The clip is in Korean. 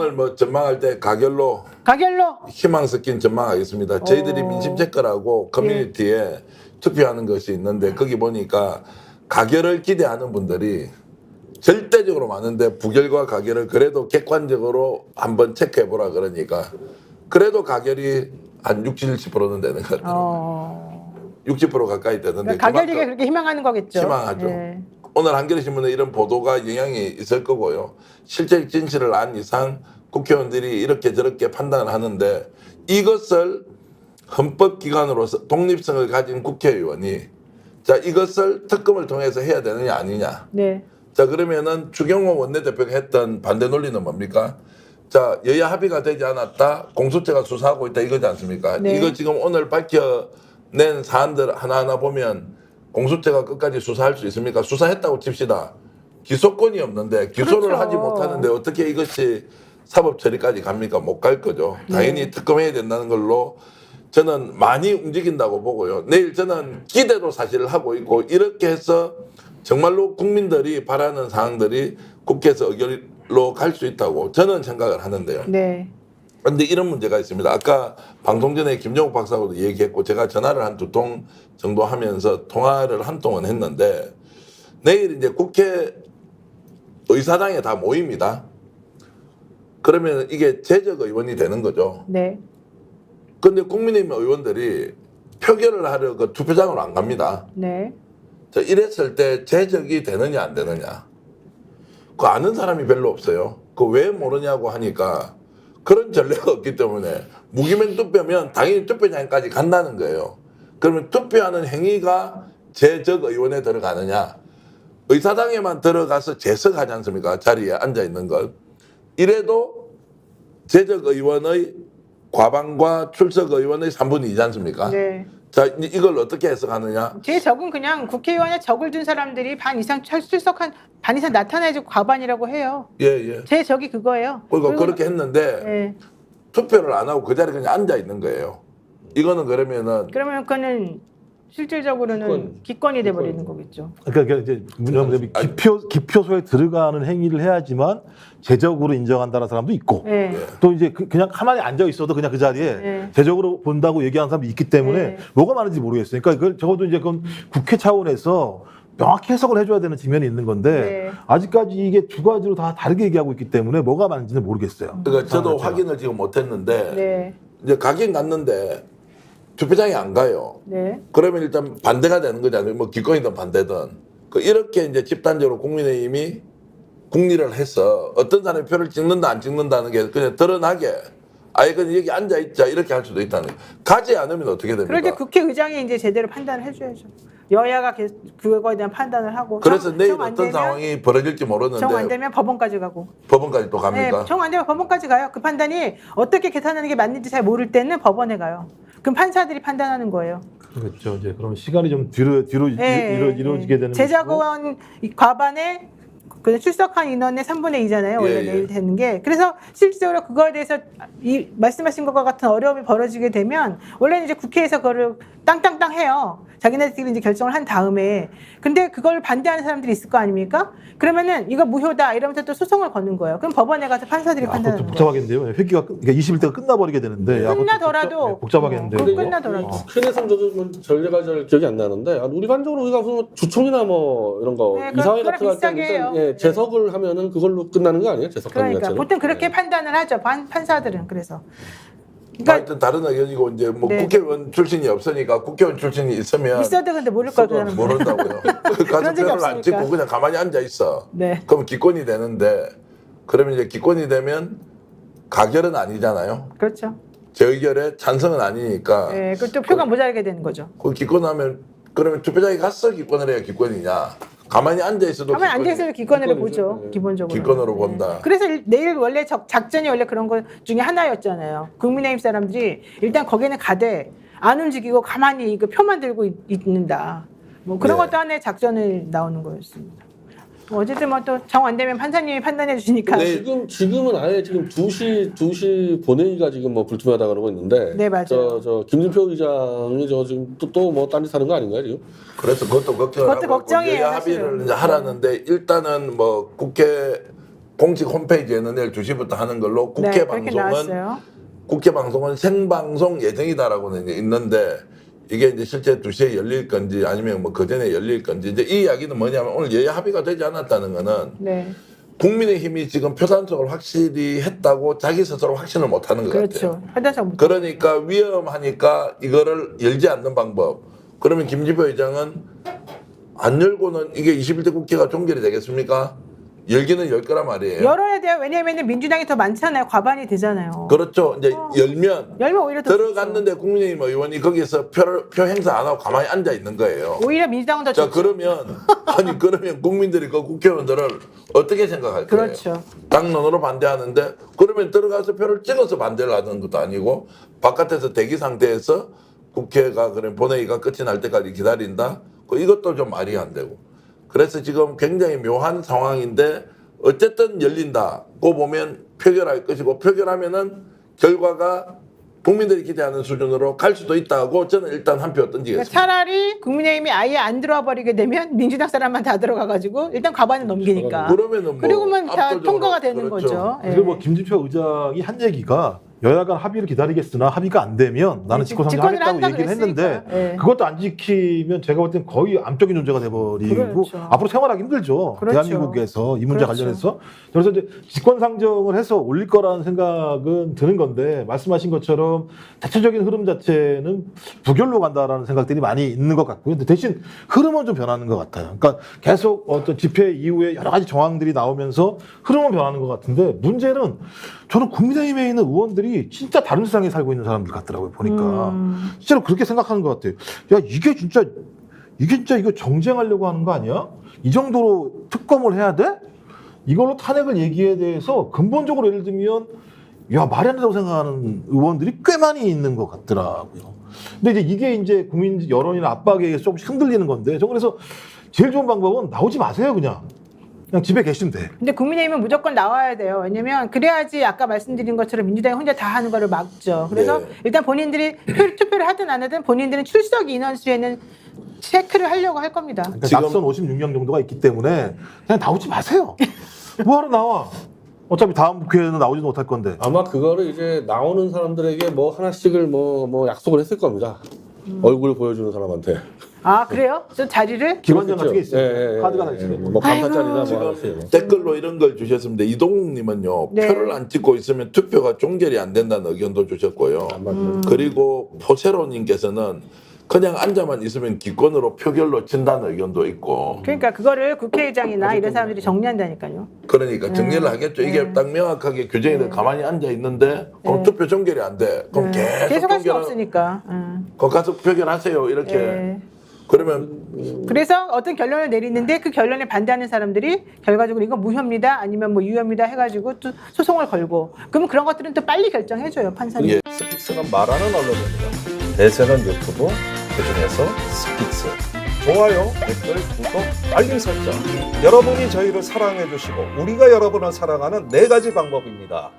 오늘 뭐 전망할 때 가결로 희망 섞인 전망하겠습니다. 저희들이 민심 체크라고 커뮤니티에 투표하는 것이 있는데 거기 보니까 가결을 기대하는 분들이 절대적으로 많은데 부결과 가결을 그래도 객관적으로 한번 체크해보라 그러니까 그래도 가결이 한 60, 70%는 되는 것 같아요. 60% 가까이 되는데 그러니까 가결이가 그렇게 희망하는 거겠죠. 희망하죠. 예. 오늘 한겨레신문에 이런 보도가 영향이 있을 거고요. 실제 진실을 안 이상 국회의원들이 이렇게 저렇게 판단을 하는데 이것을 헌법기관으로서 독립성을 가진 국회의원이 자 이것을 특검을 통해서 해야 되느냐 아니냐. 네. 자 그러면은 추경호 원내대표가 했던 반대 논리는 뭡니까? 자 여야 합의가 되지 않았다. 공수처가 수사하고 있다 이거지 않습니까? 네. 이거 지금 오늘 밝혀낸 사안들 하나하나 보면 공수처가 끝까지 수사할 수 있습니까? 수사했다고 칩시다. 기소권이 없는데 기소를 그렇죠. 하지 못하는데 어떻게 이것이 사법 처리까지 갑니까? 못 갈 거죠. 당연히 특검해야 된다는 걸로 저는 많이 움직인다고 보고요. 내일 저는 기대도 사실 하고 있고 이렇게 해서 정말로 국민들이 바라는 사항들이 국회에서 의결로 갈 수 있다고 저는 생각을 하는데요. 네. 그런데 이런 문제가 있습니다. 아까 방송 전에 김정욱 박사하고도 얘기했고 제가 전화를 한 2통 정도 하면서 통화를 한 통은 했는데 내일 이제 국회 의사당에 다 모입니다. 그러면 이게 재적 의원이 되는 거죠. 네. 그런데 국민의힘 의원들이 표결을 하려 그 투표장으로 안 갑니다. 네. 자, 이랬을 때 재적이 되느냐 안 되느냐. 그 아는 사람이 별로 없어요. 그 왜 모르냐고 하니까 그런 전례가 없기 때문에 무기명 투표면 당연히 투표장까지 간다는 거예요. 그러면 투표하는 행위가 재적 의원에 들어가느냐. 의사당에만 들어가서 재석하지 않습니까? 자리에 앉아 있는 것. 이래도 재적 의원의 과반과 출석 의원의 3분의 2지 않습니까? 네. 자, 이걸 어떻게 해석하느냐? 제 적은 그냥 국회의원에 적을 둔 사람들이 반 이상 출석한 반 이상 나타나야지 과반이라고 해요. 예, 예. 제 적이 그거예요. 그리고 그렇게 했는데 네. 투표를 안 하고 그 자리에 그냥 앉아 있는 거예요. 이거는 그러면은 그러면 그거는 실질적으로는 기권이 돼 버리는 거겠죠. 그러니까 이제 뭐냐면 기표소에 들어가는 행위를 해야지만 제적으로 인정한다는 사람도 있고 네. 또 이제 그냥 가만히 앉아 있어도 그냥 그 자리에 네. 제적으로 본다고 얘기하는 사람도 있기 때문에 네. 뭐가 많은지 모르겠어요. 그러니까 그걸 적어도 이제 그건 국회 차원에서 명확히 해석을 해줘야 되는 측면이 있는 건데 네. 아직까지 이게 두 가지로 다 다르게 얘기하고 있기 때문에 뭐가 많은지는 모르겠어요. 그러니까 저도 자체가. 확인을 지금 못했는데 네. 이제 가긴 갔는데 투표장에 안 가요. 네. 그러면 일단 반대가 되는 거잖아요. 뭐 기권이든 반대든. 이렇게 이제 집단적으로 국민의힘이 국리를 해서 어떤 사람이 표를 찍는다 안 찍는다는 게 그냥 드러나게 아예 그냥 여기 앉아 있자 이렇게 할 수도 있다는 거예요. 가지 않으면 어떻게 됩니까? 그럴 때 국회의장이 이제 제대로 판단을 해줘야죠. 여야가 그거에 대한 판단을 하고. 그래서 내일 정 안 어떤 되면 상황이 벌어질지 모르는데 정 안 되면 법원까지 가고. 법원까지 또 갑니까? 네, 정 안 되면 법원까지 가요. 그 판단이 어떻게 계산하는 게 맞는지 잘 모를 때는 법원에 가요. 그럼 판사들이 판단하는 거예요. 그렇죠. 이제 그럼 시간이 좀 뒤로 이루어지게 되는 제자구원 과반에 그 출석한 인원의 3분의 2잖아요. 원래 예, 예. 내일 되는 게. 그래서 실질적으로 그거에 대해서 이 말씀하신 것과 같은 어려움이 벌어지게 되면 원래는 이제 국회에서 그거를 땅땅땅 해요. 자기네들끼리 이제 결정을 한 다음에. 근데 그걸 반대하는 사람들이 있을 거 아닙니까? 그러면은 이거 무효다 이러면서 또 소송을 거는 거예요. 그럼 법원에 가서 판사들이 그것도 판단하는 거예요. 복잡하겠는데요. 회기가 그러니까 21대가 끝나버리게 되는데 끝나더라도 복잡하겠는데요. 끝나더라도. 국회에서는 저도 전례가 잘 기억이 안 나는데 일반적으로 우리가 무슨 주총이나 뭐 이런 거 네, 이사회 그거랑 같은 거 할 때 비슷하게 해요. 예, 재석을 하면은 그걸로 끝나는 거 아니에요? 재석하는 그러니까 자체는? 보통 그렇게 예. 판단을 하죠. 판사들은 그래서. 뭐 하여튼 다른 의견이고 이제 뭐 네. 국회의원 출신이 없으니까 국회의원 출신이 있으면 있어도 근데 모를 거야 그 사람은. 모른다고요. 가서 그런 적이 표를 안 없으니까. 찍고 그냥 가만히 앉아 있어. 네. 그럼 기권이 되는데 그러면 이제 기권이 되면 가결은 아니잖아요. 그렇죠. 재의결에 찬성은 아니니까 네, 그또 표가 모자라게 되는 거죠. 그 기권하면 그러면 투표장에 가서 기권을 해야 기권이냐? 가만히 앉아 있어도 가만 앉아 있어도 기권으로 기권이죠. 보죠. 네. 기본적으로. 기권으로 본다. 그래서 내일 원래 작전이 원래 그런 것 중에 하나였잖아요. 국민의힘 사람들이 일단 거기는 가되 안 움직이고 가만히 그 표만 들고 있는다. 뭐 그런 네. 것도 하나의 작전을 나오는 거였습니다. 뭐 어쨌든 뭐 또 정 안 되면 판사님이 판단해 주시니까. 네. 지금은 아예 지금 2시 본회의가 지금 뭐 불투명하다 그러고 있는데. 네, 맞아요. 저 김진표 의장이 저 지금 또 뭐 딴짓 하는 거 아닌가요 지금? 그래서 그것도 걱정을 그것도 하고 걱정이에요, 여야 사실은. 합의를 이제 하라는데 일단은 뭐 국회 공식 홈페이지에는 내일 2시부터 하는 걸로 국회 네, 그렇게 방송은 나왔어요. 국회 방송은 생방송 예정이다라고는 이제 있는데 이게 이제 실제 2시에 열릴 건지 아니면 뭐 그 전에 열릴 건지 이제 이 이야기는 뭐냐면 오늘 여야 합의가 되지 않았다는 거는 네, 국민의힘이 지금 표단속을 확실히 했다고 자기 스스로 확신을 못 하는 것 그렇죠. 같아요. 판단상 못. 그러니까 위험하니까 이거를 열지 않는 방법. 그러면 김지표 의장은 안 열고는 이게 21대 국회가 종결이 되겠습니까? 열기는 열 거란 말이에요. 열어야 돼요. 왜냐하면 민주당이 더 많잖아요. 과반이 되잖아요. 그렇죠. 이제 열면 오히려 더 들어갔는데 국민의힘 의원이 거기서 표 행사 안 하고 가만히 앉아 있는 거예요. 좋죠. 오히려 민주당은 더 자 좋죠. 그러면 국민들이 그 국회의원들을 어떻게 생각할 거예요? 그렇죠. 당론으로 반대하는데 그러면 들어가서 표를 찍어서 반대를 하는 것도 아니고 바깥에서 대기 상태에서 국회가 그런 본회의가 끝이 날 때까지 기다린다. 이것도 좀 말이 안 되고. 그래서 지금 굉장히 묘한 상황인데 어쨌든 열린다고 보면 표결할 것이고 표결하면은 결과가 국민들이 기대하는 수준으로 갈 수도 있다고 저는 일단 한 표 그러니까 던지겠습니다. 차라리 국민의힘이 아예 안 들어와 버리게 되면 민주당 사람만 다 들어가가지고 일단 과반을 넘기니까. 그러면은 뭐 그리고만 다 압도적으로 통과가 되는 그렇죠. 거죠. 예. 그리고 뭐 김진표 의장이 한 얘기가 여야 간 합의를 기다리겠으나 합의가 안 되면 나는 네, 직권상정 직권을 하겠다고 한다 얘기를 했는데 그랬으니까. 예. 그것도 안 지키면 제가 볼 땐 거의 암적인 존재가 돼버리고 그렇죠. 앞으로 생활하기 힘들죠. 그렇죠. 대한민국에서 이 문제 그렇죠. 관련해서. 그래서 이제 직권상정을 해서 올릴 거라는 생각은 드는 건데 말씀하신 것처럼 대체적인 흐름 자체는 부결로 간다라는 생각들이 많이 있는 것 같고요. 근데 대신 흐름은 좀 변하는 것 같아요. 그러니까 계속 어떤 집회 이후에 여러 가지 정황들이 나오면서 흐름은 변하는 것 같은데 문제는 저는 국민의힘에 있는 의원들이 진짜 다른 세상에 살고 있는 사람들 같더라고요. 보니까 실제로 그렇게 생각하는 것 같아요. 야 이게 진짜 이거 정쟁하려고 하는 거 아니야? 이 정도로 특검을 해야 돼? 이걸로 탄핵을 얘기에 대해서 근본적으로 예를 들면 야 말이 안 된다고 생각하는 의원들이 꽤 많이 있는 것 같더라고요. 근데 이게 이제 국민 여론이나 압박에 의해서 조금씩 흔들리는 건데 저 그래서 제일 좋은 방법은 나오지 마세요 그냥 집에 계시면 돼. 근데 국민의힘은 무조건 나와야 돼요. 왜냐면 그래야지 아까 말씀드린 것처럼 민주당이 혼자 다 하는 거를 막죠. 그래서 네. 일단 본인들이 투표를 하든 안 하든 본인들은 출석 인원수에는 체크를 하려고 할 겁니다. 그러니까 지금- 낙선 56명 정도가 있기 때문에 그냥 나오지 마세요. 뭐하러 나와? 어차피 다음 국회에는 나오지도 못할 건데. 아마 그거를 이제 나오는 사람들에게 뭐 하나씩을 뭐 약속을 했을 겁니다. 얼굴 보여주는 사람한테. 아 그래요? 저 자리를? 기관장 같은 게 있어요. 예, 예, 카드가 예, 다 예. 있어요. 뭐 감사짜리나 뭐 지금 하세요. 댓글로 이런 걸 주셨습니다. 이동욱님은요 네. 표를 안 찍고 있으면 투표가 종결이 안 된다는 의견도 주셨고요. 안 맞는. 그리고 포세로님께서는 그냥 앉아만 있으면 기권으로 표결로 친다는 의견도 있고 그러니까 그거를 국회의장이나 이런 사람들이 정리한다니까요. 그러니까 정리를 하겠죠. 이게 딱 명확하게 규정이 돼 가만히 앉아 있는데 그럼 투표 종결이 안 돼. 그럼 계속 할 수 종결하- 없으니까. 그거 가서 표결하세요. 이렇게 예. 그러면 그래서 어떤 결론을 내리는데 그 결론에 반대하는 사람들이 결과적으로 이거 무효입니다 아니면 뭐 유효입니다 해가지고 또 소송을 걸고 그러면 그런 것들은 또 빨리 결정해줘요 판사님. 예. 스픽스는 말하는 언론입니다. 대세는 유튜브, 그중에서 스픽스. 좋아요, 댓글, 구독, 알림 설정. 여러분이 저희를 사랑해 주시고 우리가 여러분을 사랑하는 4가지 방법입니다.